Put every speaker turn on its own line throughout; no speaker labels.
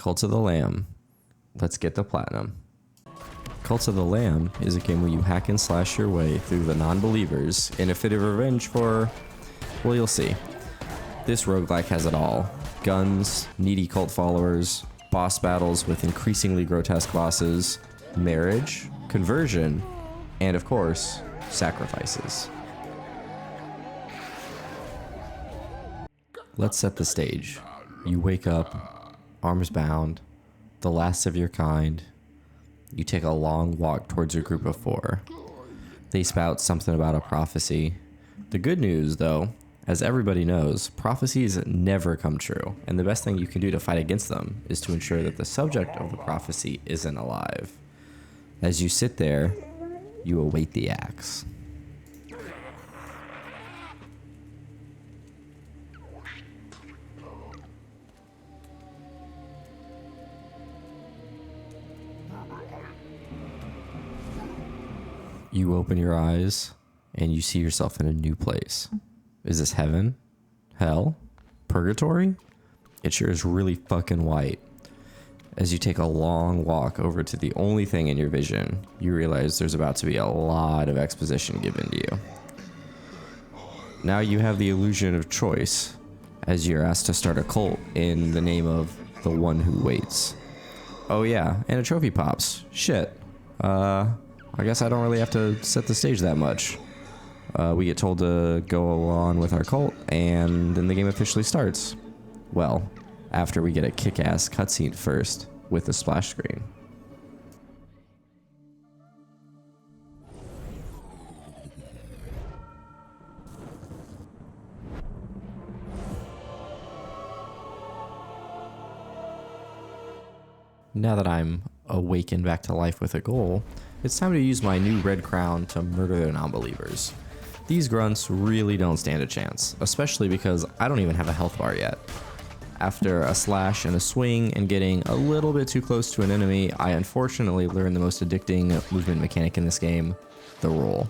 Cult of the Lamb. Let's get the platinum. Cult of the Lamb is a game where you hack and slash your way through the non-believers in a fit of revenge for, well, you'll see. This roguelike has it all. Guns, needy cult followers, boss battles with increasingly grotesque bosses, marriage, conversion, and of course, sacrifices. Let's set the stage. You wake up, arms bound, the last of your kind. You take a long walk towards your group of 4. They spout something about a prophecy. The good news, though, as everybody knows, prophecies never come true, and the best thing you can do to fight against them is to ensure that the subject of the prophecy isn't alive. As you sit there, you await the axe. You open your eyes, and you see yourself in a new place. Is this heaven? Hell? Purgatory? It sure is really fucking white. As you take a long walk over to the only thing in your vision, you realize there's about to be a lot of exposition given to you. Now you have the illusion of choice, as you're asked to start a cult in the name of the one who waits. Oh yeah, and a trophy pops. Shit. I guess I don't really have to set the stage that much. We get told to go on with our cult, and then the game officially starts. Well, after we get a kick-ass cutscene first, with the splash screen. Now that I'm awakened back to life with a goal, it's time to use my new red crown to murder the non-believers. These grunts really don't stand a chance, especially because I don't even have a health bar yet. After a slash and a swing and getting a little bit too close to an enemy, I unfortunately learned the most addicting movement mechanic in this game, the roll.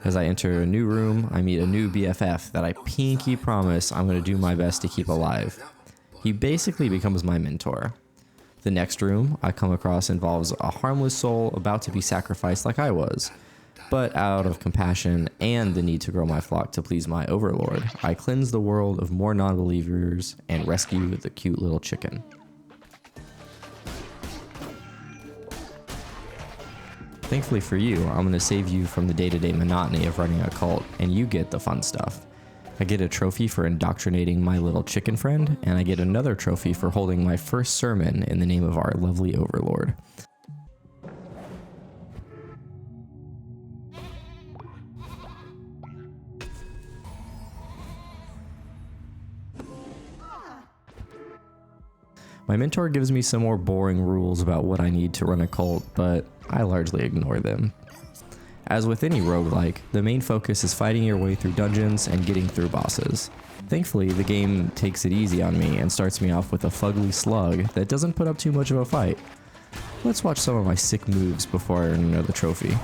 As I enter a new room, I meet a new BFF that I pinky promise I'm going to do my best to keep alive. He basically becomes my mentor. The next room I come across involves a harmless soul about to be sacrificed like I was. But out of compassion and the need to grow my flock to please my overlord, I cleanse the world of more non-believers and rescue the cute little chicken. Thankfully for you, I'm going to save you from the day-to-day monotony of running a cult, and you get the fun stuff. I get a trophy for indoctrinating my little chicken friend, and I get another trophy for holding my first sermon in the name of our lovely overlord. My mentor gives me some more boring rules about what I need to run a cult, but I largely ignore them. As with any roguelike, the main focus is fighting your way through dungeons and getting through bosses. Thankfully, the game takes it easy on me and starts me off with a fugly slug that doesn't put up too much of a fight. Let's watch some of my sick moves before I earn another trophy.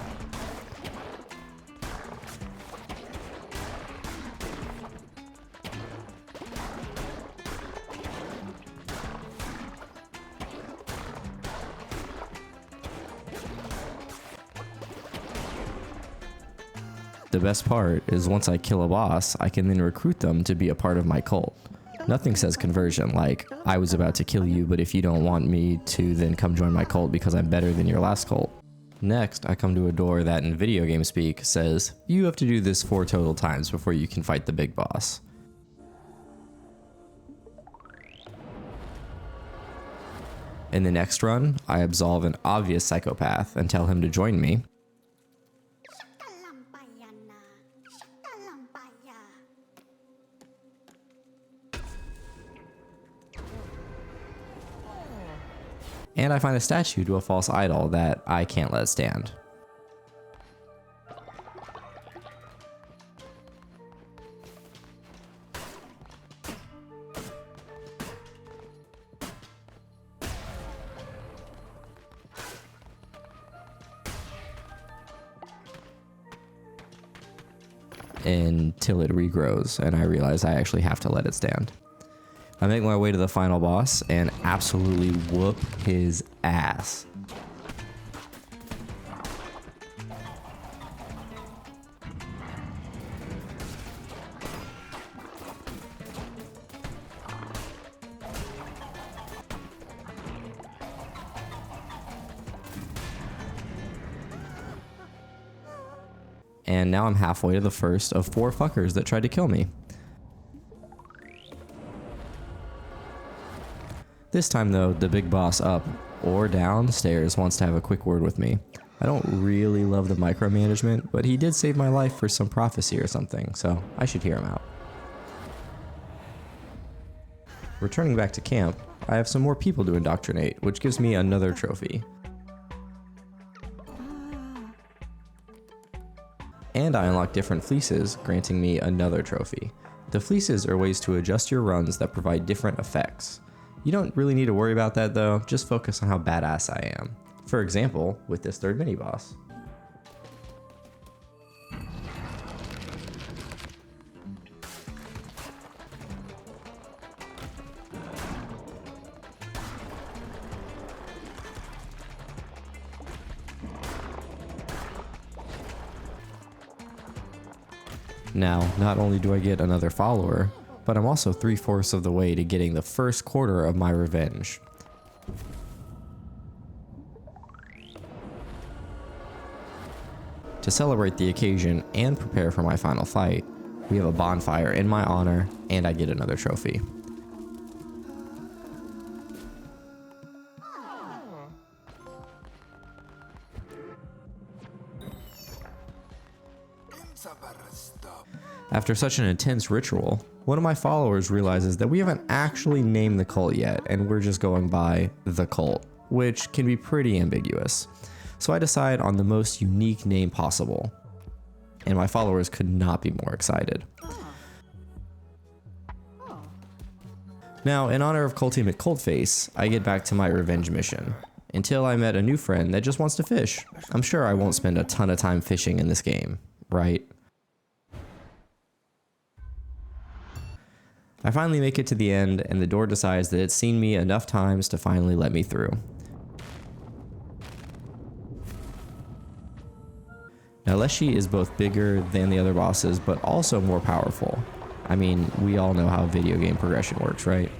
The best part is once I kill a boss, I can then recruit them to be a part of my cult. Nothing says conversion like, I was about to kill you, but if you don't want me to, then come join my cult because I'm better than your last cult. Next, I come to a door that in video game speak says, you have to do this 4 total times before you can fight the big boss. In the next run, I absolve an obvious psychopath and tell him to join me. And I find a statue to a false idol that I can't let stand. Until it regrows and I realize I actually have to let it stand. I make my way to the final boss and absolutely whoop his ass. And now I'm halfway to the first of 4 fuckers that tried to kill me. This time though, the big boss up or downstairs wants to have a quick word with me. I don't really love the micromanagement, but he did save my life for some prophecy or something, so I should hear him out. Returning back to camp, I have some more people to indoctrinate, which gives me another trophy. And I unlock different fleeces, granting me another trophy. The fleeces are ways to adjust your runs that provide different effects. You don't really need to worry about that though, just focus on how badass I am. For example, with this third mini-boss. Now, not only do I get another follower, but I'm also 3/4 of the way to getting the first quarter of my revenge. To celebrate the occasion and prepare for my final fight, we have a bonfire in my honor and I get another trophy. After such an intense ritual, one of my followers realizes that we haven't actually named the cult yet and we're just going by the cult, which can be pretty ambiguous. So I decide on the most unique name possible, and my followers could not be more excited. Now, in honor of Cultimate Cultface, I get back to my revenge mission, until I met a new friend that just wants to fish. I'm sure I won't spend a ton of time fishing in this game, right? I finally make it to the end, and the door decides that it's seen me enough times to finally let me through. Now Leshy is both bigger than the other bosses, but also more powerful. I mean, we all know how video game progression works, right?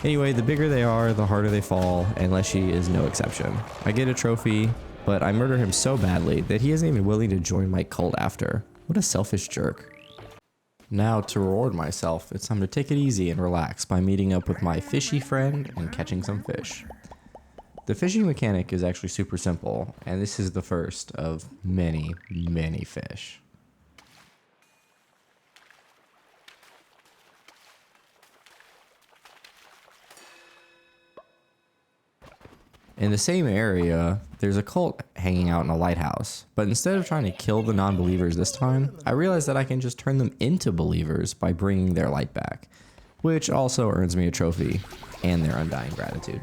Anyway, the bigger they are, the harder they fall, and Leshy is no exception. I get a trophy, but I murder him so badly that he isn't even willing to join my cult after. What a selfish jerk. Now, to reward myself, it's time to take it easy and relax by meeting up with my fishy friend and catching some fish. The fishing mechanic is actually super simple, and this is the first of many, many fish. In the same area, there's a cult hanging out in a lighthouse, but instead of trying to kill the non-believers this time, I realized that I can just turn them into believers by bringing their light back, which also earns me a trophy and their undying gratitude.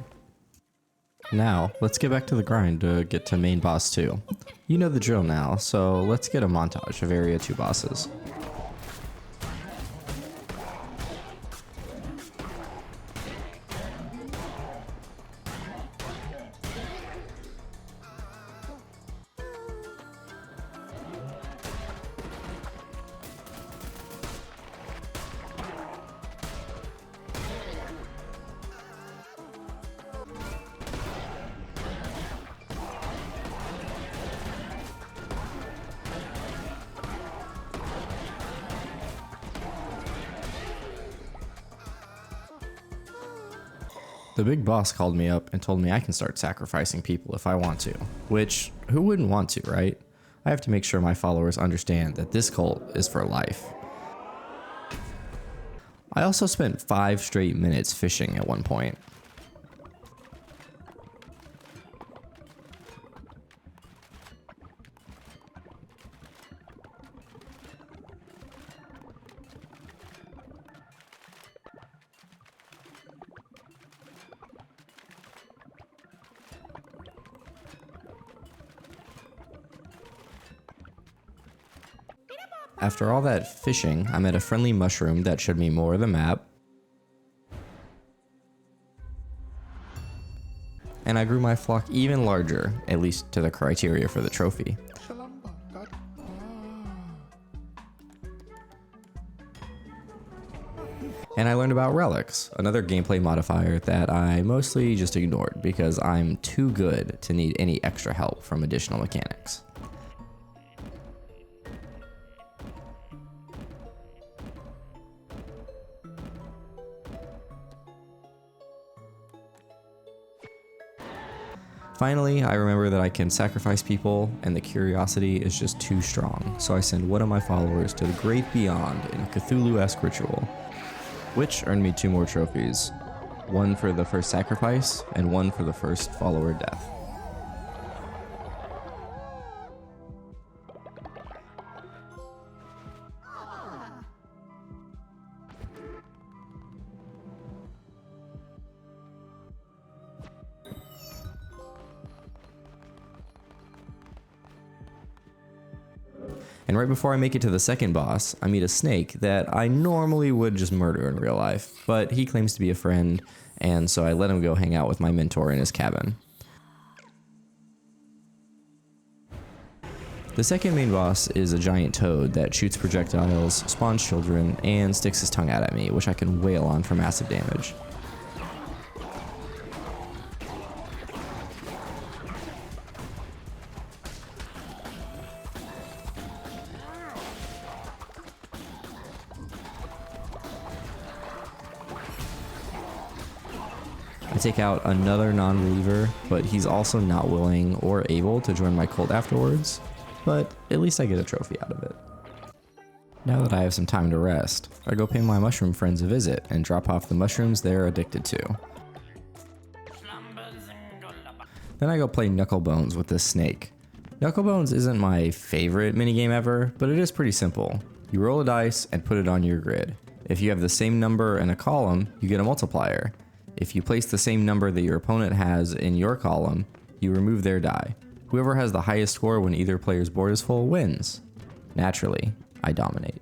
Now, let's get back to the grind to get to main boss 2. You know the drill now, so let's get a montage of area 2 bosses. The big boss called me up and told me I can start sacrificing people if I want to, which, who wouldn't want to, right? I have to make sure my followers understand that this cult is for life. I also spent 5 straight minutes fishing at one point. After all that fishing, I met a friendly mushroom that showed me more of the map, and I grew my flock even larger, at least to the criteria for the trophy. And I learned about relics, another gameplay modifier that I mostly just ignored because I'm too good to need any extra help from additional mechanics. Finally, I remember that I can sacrifice people and the curiosity is just too strong, so I send one of my followers to the great beyond in a Cthulhu-esque ritual, which earned me 2 more trophies, one for the first sacrifice and one for the first follower death. And right before I make it to the second boss, I meet a snake that I normally would just murder in real life, but he claims to be a friend, and so I let him go hang out with my mentor in his cabin. The second main boss is a giant toad that shoots projectiles, spawns children, and sticks his tongue out at me, which I can wail on for massive damage. I take out another non-believer, but he's also not willing or able to join my cult afterwards, but at least I get a trophy out of it. Now that I have some time to rest, I go pay my mushroom friends a visit and drop off the mushrooms they're addicted to. Then I go play Knucklebones with this snake. Knucklebones isn't my favorite minigame ever, but it is pretty simple. You roll a dice and put it on your grid. If you have the same number in a column, you get a multiplier. If you place the same number that your opponent has in your column, you remove their die. Whoever has the highest score when either player's board is full wins. Naturally, I dominate.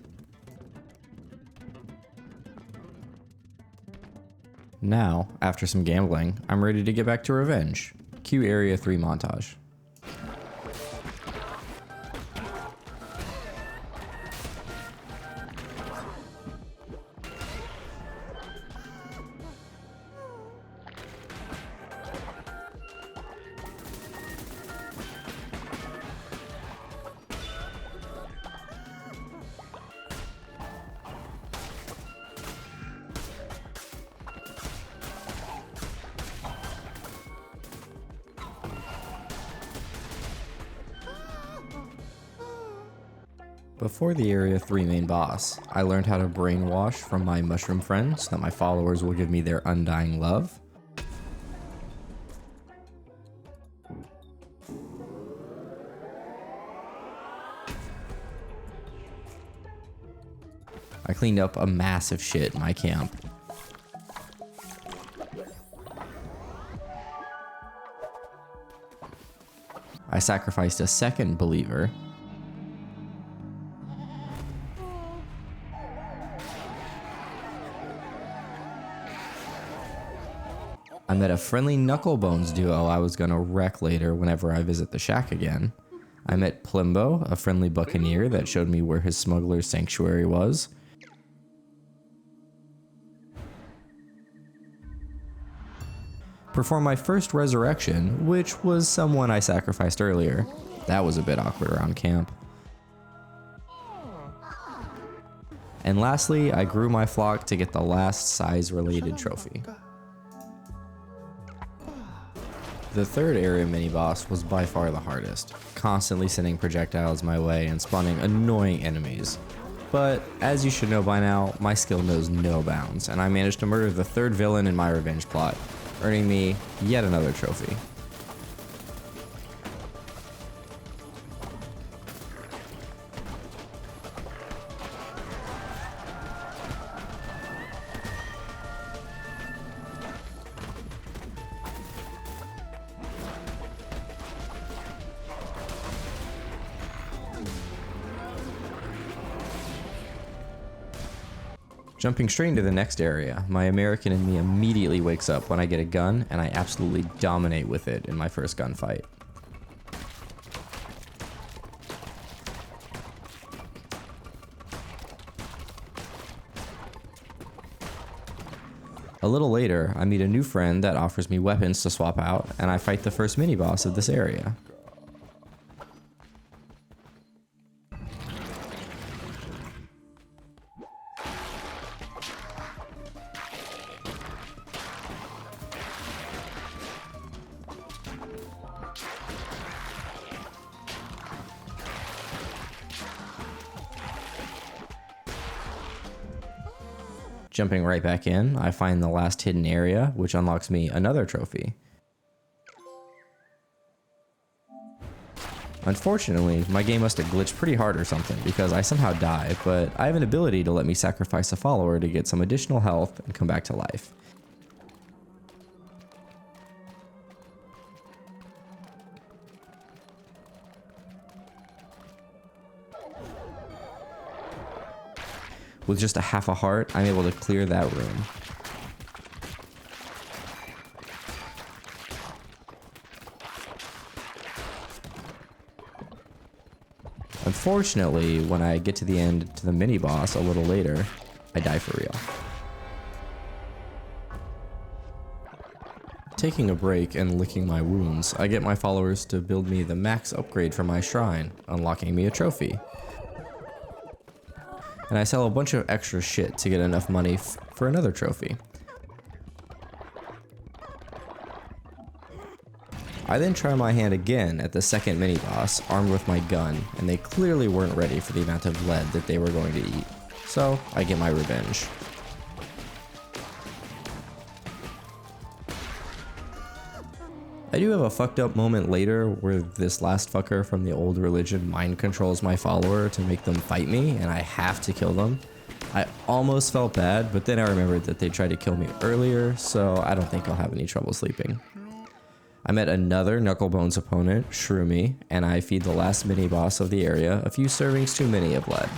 Now, after some gambling, I'm ready to get back to revenge. Cue Area 3 montage. Before the Area 3 main boss, I learned how to brainwash from my mushroom friends so that my followers will give me their undying love. I cleaned up a massive shit in my camp. I sacrificed a second believer. I met a friendly Knucklebones duo I was gonna wreck later whenever I visit the shack again. I met Plimbo, a friendly buccaneer that showed me where his smuggler's sanctuary was. Performed my first resurrection, which was someone I sacrificed earlier. That was a bit awkward around camp. And lastly, I grew my flock to get the last size-related trophy. The third area mini-boss was by far the hardest, constantly sending projectiles my way and spawning annoying enemies. But as you should know by now, my skill knows no bounds, and I managed to murder the third villain in my revenge plot, earning me yet another trophy. Jumping straight into the next area, my American in me immediately wakes up when I get a gun, and I absolutely dominate with it in my first gunfight. A little later, I meet a new friend that offers me weapons to swap out, and I fight the first mini-boss of this area. Jumping right back in, I find the last hidden area, which unlocks me another trophy. Unfortunately, my game must have glitched pretty hard or something because I somehow die, but I have an ability to let me sacrifice a follower to get some additional health and come back to life. With just a half a heart, I'm able to clear that room. Unfortunately, when I get to the end to the mini boss a little later, I die for real. Taking a break and licking my wounds, I get my followers to build me the max upgrade for my shrine, unlocking me a trophy. And I sell a bunch of extra shit to get enough money for another trophy. I then try my hand again at the second mini-boss, armed with my gun, and they clearly weren't ready for the amount of lead that they were going to eat. So, I get my revenge. I do have a fucked up moment later where this last fucker from the old religion mind controls my follower to make them fight me, and I have to kill them. I almost felt bad, but then I remembered that they tried to kill me earlier, so I don't think I'll have any trouble sleeping. I met another Knucklebones opponent, Shroomy, and I feed the last mini-boss of the area a few servings too many of lead.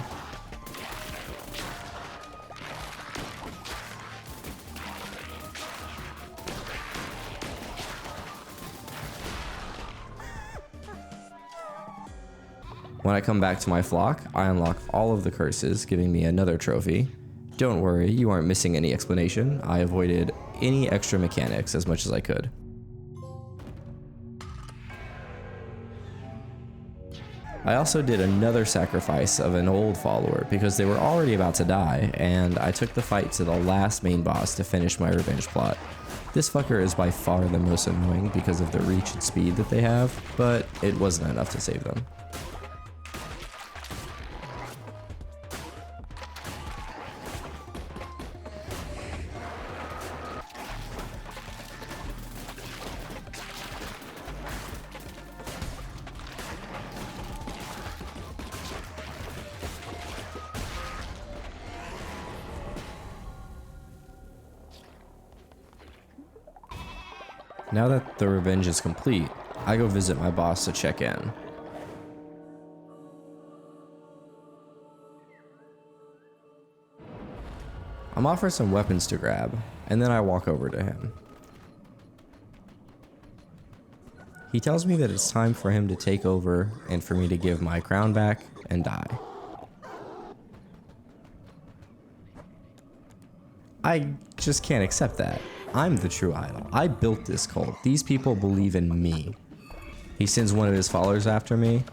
When I come back to my flock, I unlock all of the curses, giving me another trophy. Don't worry, you aren't missing any explanation. I avoided any extra mechanics as much as I could. I also did another sacrifice of an old follower because they were already about to die, and I took the fight to the last main boss to finish my revenge plot. This fucker is by far the most annoying because of the reach and speed that they have, but it wasn't enough to save them. Now that the revenge is complete, I go visit my boss to check in. I'm offered some weapons to grab, and then I walk over to him. He tells me that it's time for him to take over and for me to give my crown back and die. I just can't accept that. I'm the true idol. I built this cult. These people believe in me. He sends one of his followers after me.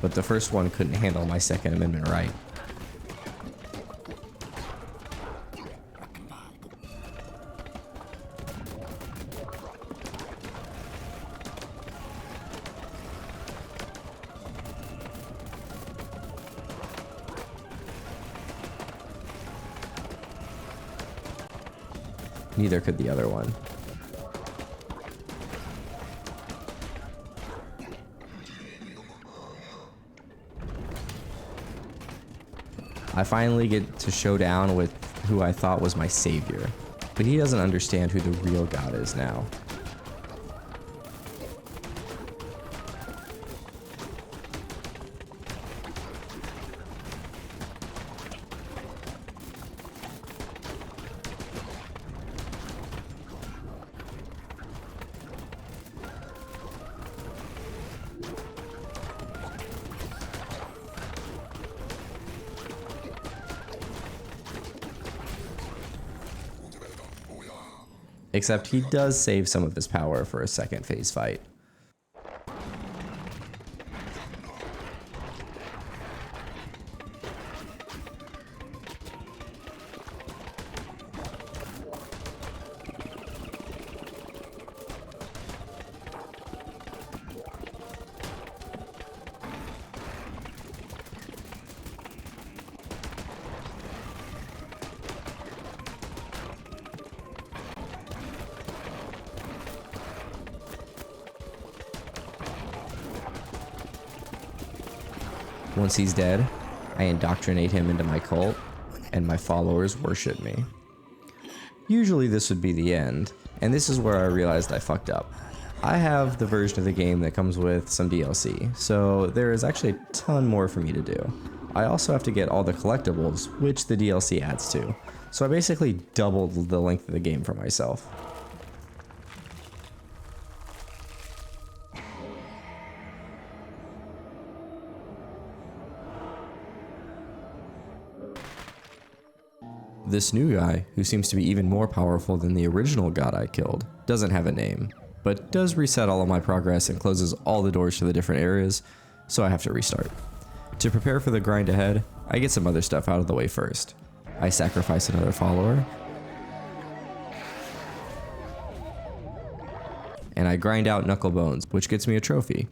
but the first one couldn't handle my Second Amendment right. Neither could the other one. I finally get to show down with who I thought was my savior, but he doesn't understand who the real God is now. Except he does save some of his power for a second phase fight. Once he's dead, I indoctrinate him into my cult, and my followers worship me. Usually this would be the end, and this is where I realized I fucked up. I have the version of the game that comes with some DLC, so there is actually a ton more for me to do. I also have to get all the collectibles, which the DLC adds to, so I basically doubled the length of the game for myself. This new guy, who seems to be even more powerful than the original god I killed, doesn't have a name, but does reset all of my progress and closes all the doors to the different areas, so I have to restart. To prepare for the grind ahead, I get some other stuff out of the way first. I sacrifice another follower, and I grind out knuckle bones, which gets me a trophy.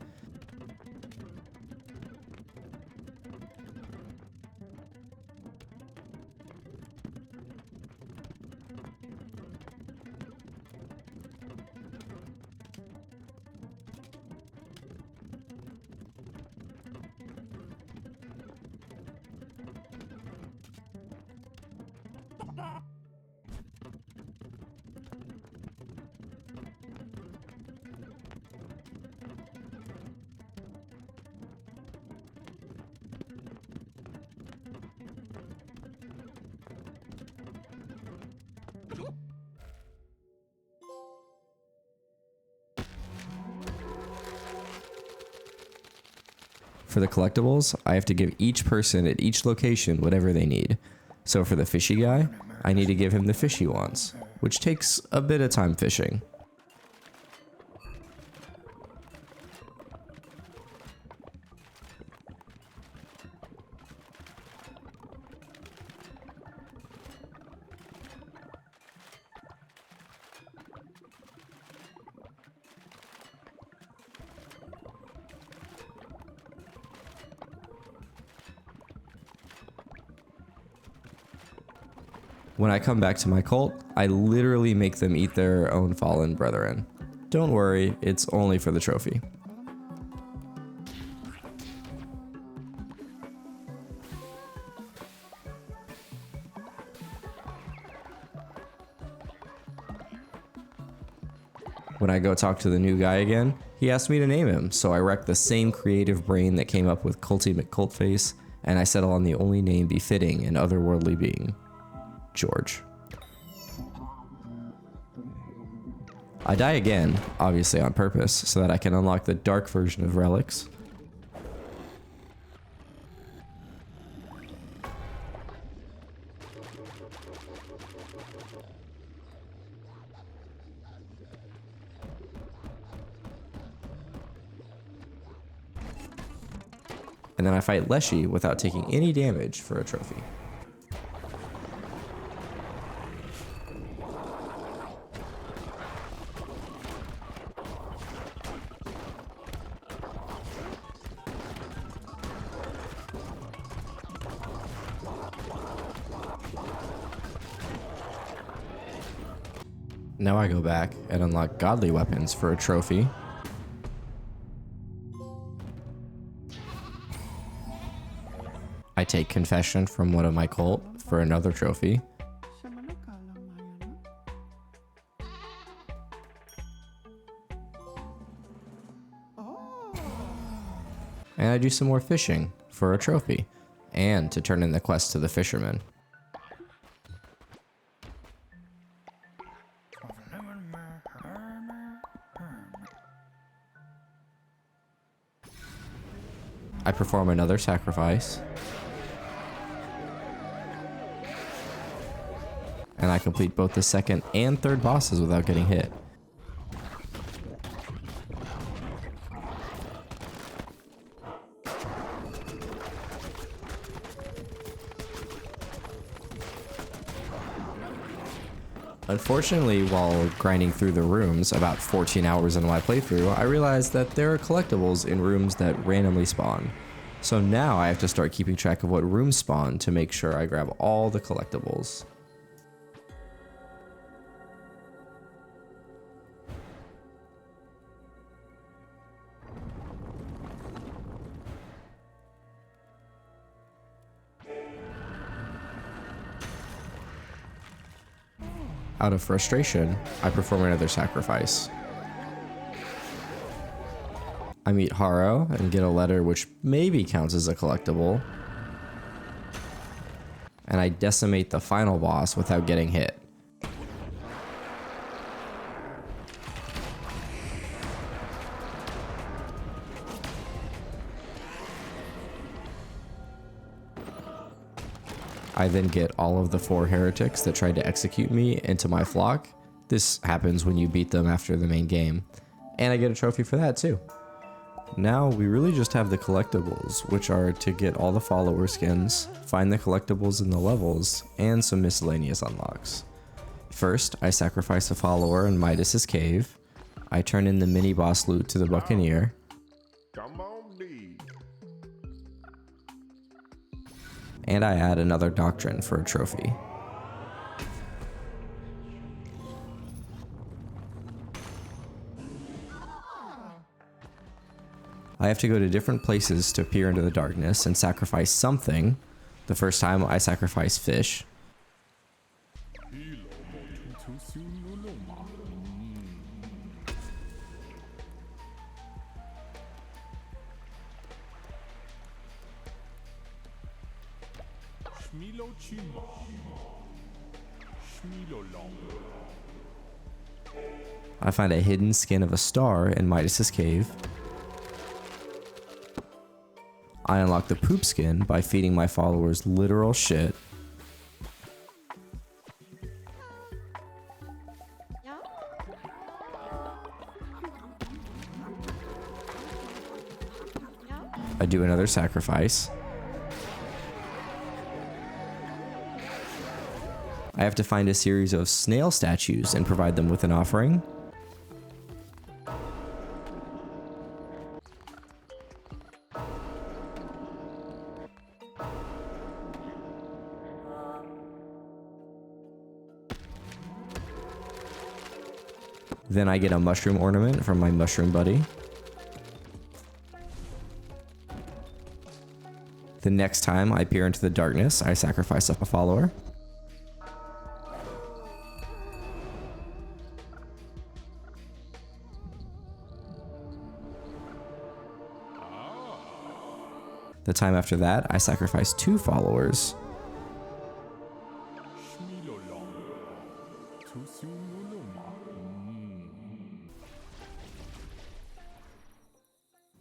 For the collectibles, I have to give each person at each location whatever they need. So for the fishy guy, I need to give him the fish he wants, which takes a bit of time fishing. When I come back to my cult, I literally make them eat their own fallen brethren. Don't worry, it's only for the trophy. When I go talk to the new guy again, he asked me to name him, so I wreck the same creative brain that came up with Culty McCultface, and I settle on the only name befitting an otherworldly being. George. I die again, obviously on purpose, so that I can unlock the dark version of relics. then I fight Leshy without taking any damage for a trophy. Now I go back and unlock godly weapons for a trophy. I take confession from one of my cult for another trophy. And I do some more fishing for a trophy and to turn in the quest to the fisherman. I perform another sacrifice. And I complete both the second and third bosses without getting hit. Unfortunately, while grinding through the rooms about 14 hours into my playthrough, I realized that there are collectibles in rooms that randomly spawn. So now I have to start keeping track of what rooms spawn to make sure I grab all the collectibles. Out of frustration, I perform another sacrifice. I meet Haro and get a letter which maybe counts as a collectible. And I decimate the final boss without getting hit. I then get all of the 4 heretics that tried to execute me into my flock. This happens when you beat them after the main game. And I get a trophy for that too. Now we really just have the collectibles, which are to get all the follower skins, find the collectibles in the levels, and some miscellaneous unlocks. First, I sacrifice a follower in Midas's cave. I turn in the mini boss loot to the Buccaneer. And I add another doctrine for a trophy. I have to go to different places to peer into the darkness and sacrifice something. The first time I sacrifice fish. I find a hidden skin of a star in Midas's cave. I unlock the poop skin by feeding my followers literal shit. I do another sacrifice. I have to find a series of snail statues and provide them with an offering. Then I get a mushroom ornament from my mushroom buddy. The next time I peer into the darkness, I sacrifice a follower. The time after that, I sacrifice 2 followers.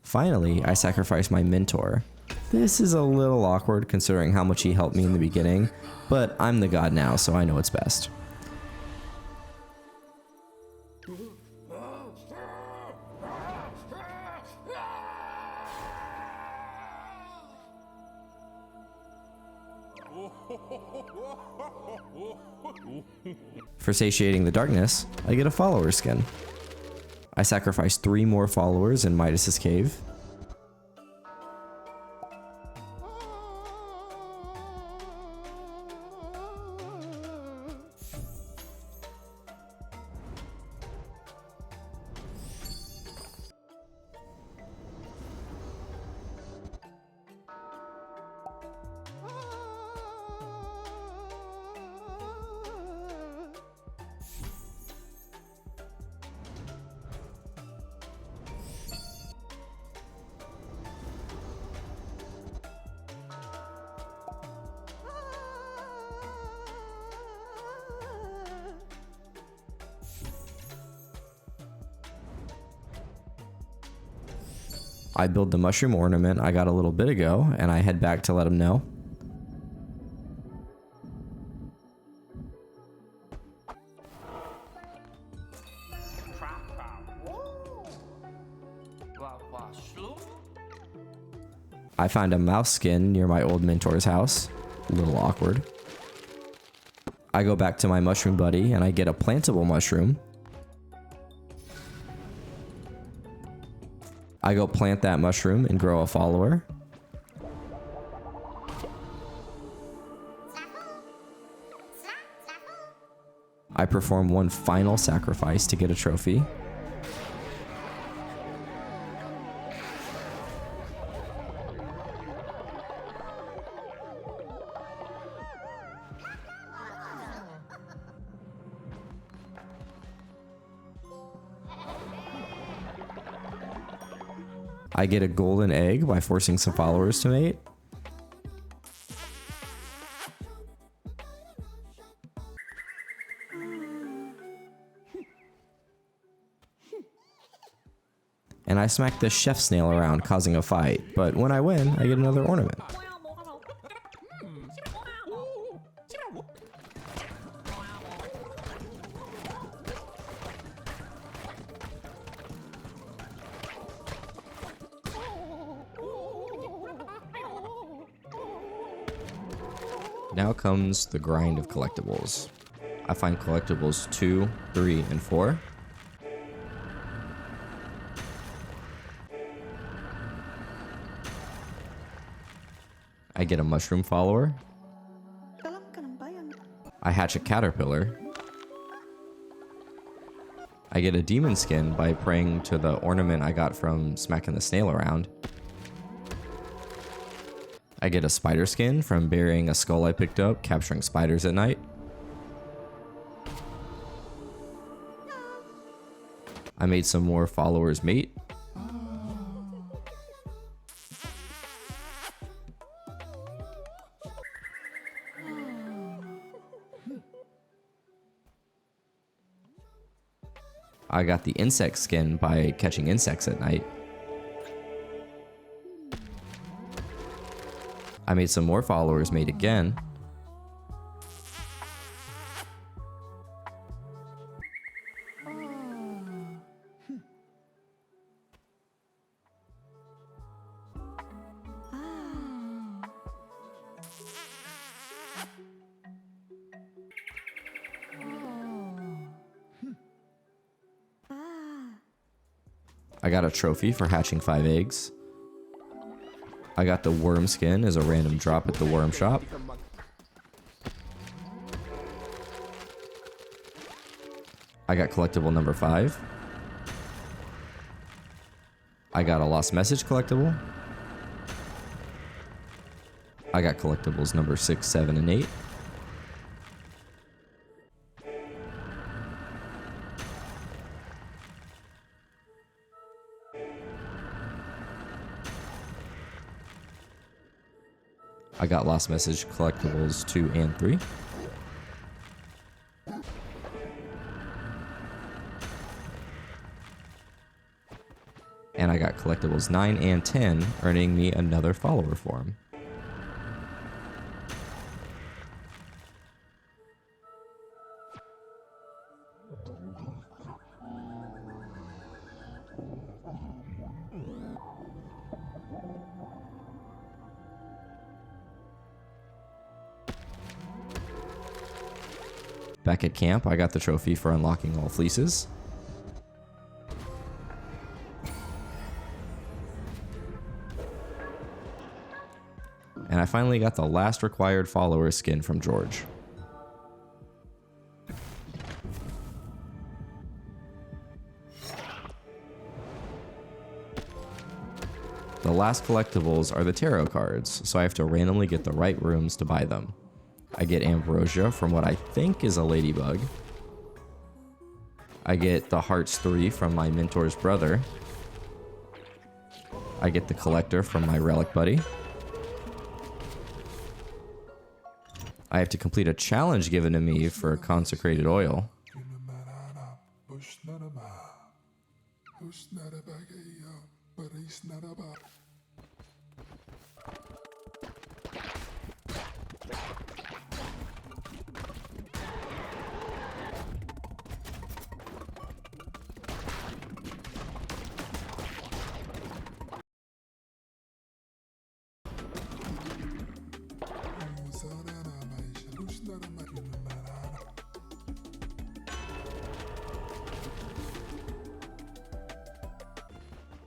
Finally, I sacrifice my mentor. This is a little awkward considering how much he helped me in the beginning, but I'm the god now, so I know what's best. For satiating the darkness, I get a follower skin. I sacrifice 3 more followers in Midas's cave. I build the mushroom ornament I got a little bit ago, and I head back to let him know. I find a mouse skin near my old mentor's house. A little awkward. I go back to my mushroom buddy and I get a plantable mushroom. I go plant that mushroom and grow a follower. I perform one final sacrifice to get a trophy. I get a golden egg by forcing some followers to mate. And I smack the chef snail around, causing a fight, but when I win, I get another ornament. Now comes the grind of collectibles. I find collectibles 2, 3, and 4. I get a mushroom follower. I hatch a caterpillar. I get a demon skin by praying to the ornament I got from smacking the snail around. I get a spider skin from burying a skull I picked up, capturing spiders at night. I made some more followers mate. I got the insect skin by catching insects at night. I made some more followers mate again. I got a trophy for hatching 5 eggs. I got the worm skin as a random drop at the worm shop. I got collectible number 5. I got a lost message collectible. I got collectibles number 6, 7, and 8. I got lost message collectibles 2 and 3. And I got collectibles 9 and 10, earning me another follower form. Back at camp, I got the trophy for unlocking all fleeces. And I finally got the last required follower skin from George. The last collectibles are the tarot cards, so I have to randomly get the right rooms to buy them. I get ambrosia from what I think is a ladybug. I get the hearts 3 from my mentor's brother. I get the collector from my relic buddy. I have to complete a challenge given to me for consecrated oil.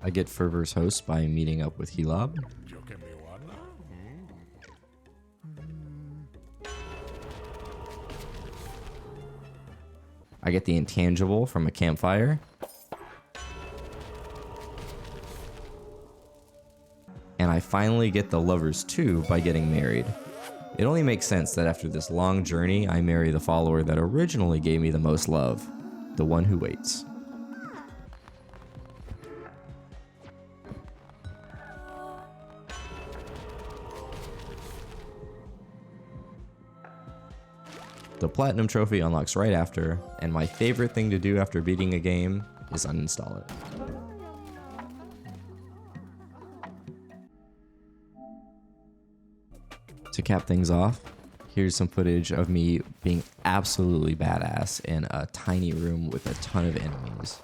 I get Fervor's host by meeting up with Helob. I get the intangible from a campfire. And I finally get the lovers too by getting married. It only makes sense that after this long journey, I marry the follower that originally gave me the most love, the one who waits. The Platinum Trophy unlocks right after, and my favorite thing to do after beating a game is uninstall it. To cap things off, here's some footage of me being absolutely badass in a tiny room with a ton of enemies.